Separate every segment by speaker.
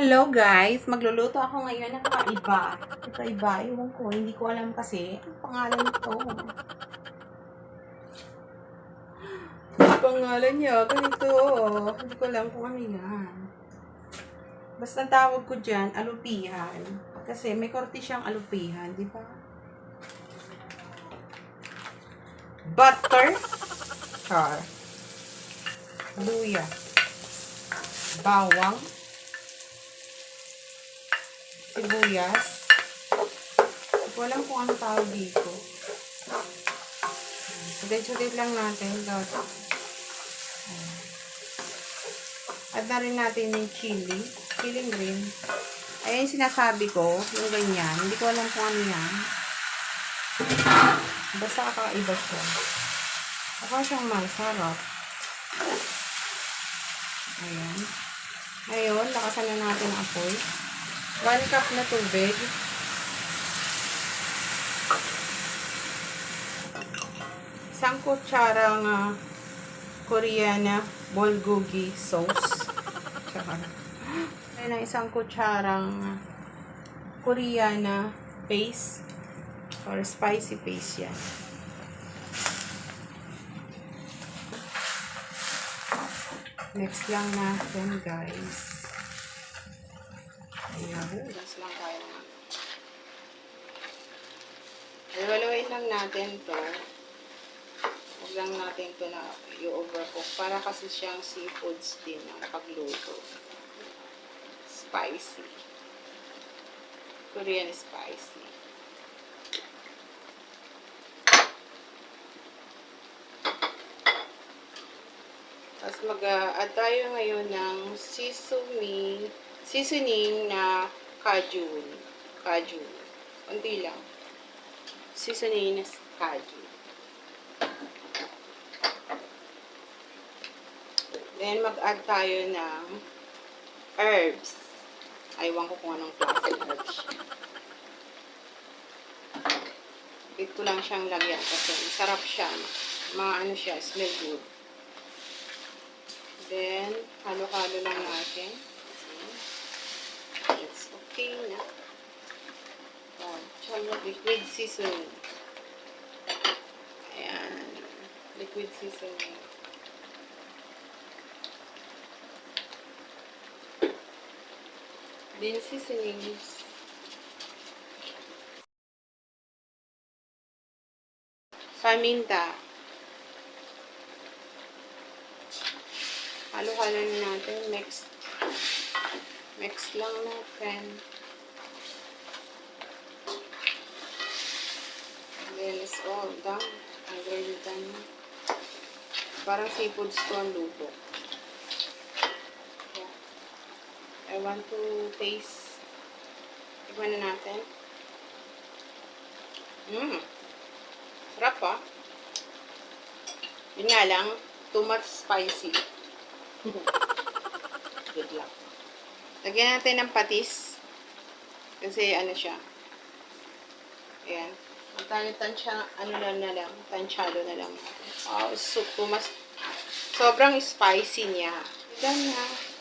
Speaker 1: Hello guys! Magluluto ako ngayon ng kakaiba. Kakaiba, ewan ko. Hindi ko alam kasi ang pangalan nito. Ang pangalan niya, ganito. Hindi ko alam kung ano yan. Basta tawag ko dyan, alupihan. Kasi may korte siyang alupihan, di ba? Butter. Char. Luya. Bawang. Sibuyas. Hindi ko alam kung anong tawag dito. Sudit-sudit lang natin. Add na rin natin yung chili. Chili green. Ayan yung sinasabi ko. Yung ganyan. Hindi ko alam kung ano yan. Basta kakaiba siya. Baka siyang masarap. Ayan. Ngayon, lakasan na natin ang apoy. 1 cup na tubig. Isang kutsarang Korean bulgogi sauce. Ayan, isang kutsarang Korean paste or spicy paste yan. Next lang natin, guys. Ayan, hugas lang tayo. Iwaluin lang natin to. Huwag lang natin to na i-overcook. Para kasi siyang seafoods din ang pagluto. Spicy. Korean spicy. Tapos mag-add tayo ngayon ng seasoning na kaju. Kunti lang. Seasoning na kaju. Then, mag-add tayo ng herbs. Aywan ko kung anong klase herbs. Bit ko lang siyang lagyan kasi sarap siya. Ano siya, smell good. Then, halo-halo lang natin. It's okay na. Liquid seasoning. Ayan. Liquid seasoning. Then, seasonings. Paminta. Halo-halo natin. Mix lang natin. Then, it's all done. Already done. Parang seafood to ang luto. Yeah. I want to taste. Tignan na natin. Sarap ah. Yun nga lang, too much spicy. Good luck. Lagyan natin ng patis. Kasi ano siya. Ayan. Tansyado na lang. Oh, sobrang spicy niya. Diyan na.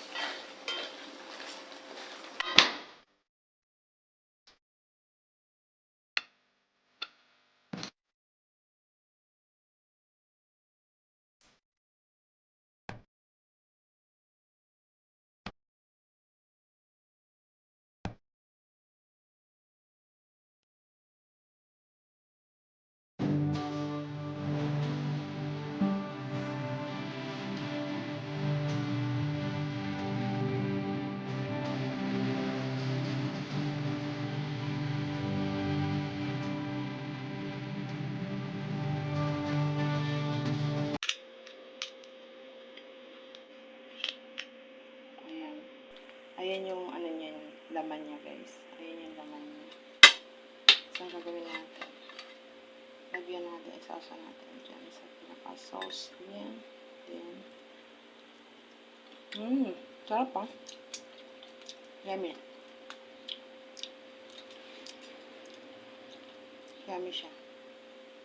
Speaker 1: Ayan yung ano niya, yung laman niya, guys. Ayan yung laman niya. So, ang gagawin natin. Lagyan natin, isasa natin dyan sa pinaka-sauce niya. Then, sarap ah. Yummy. Yummy siya.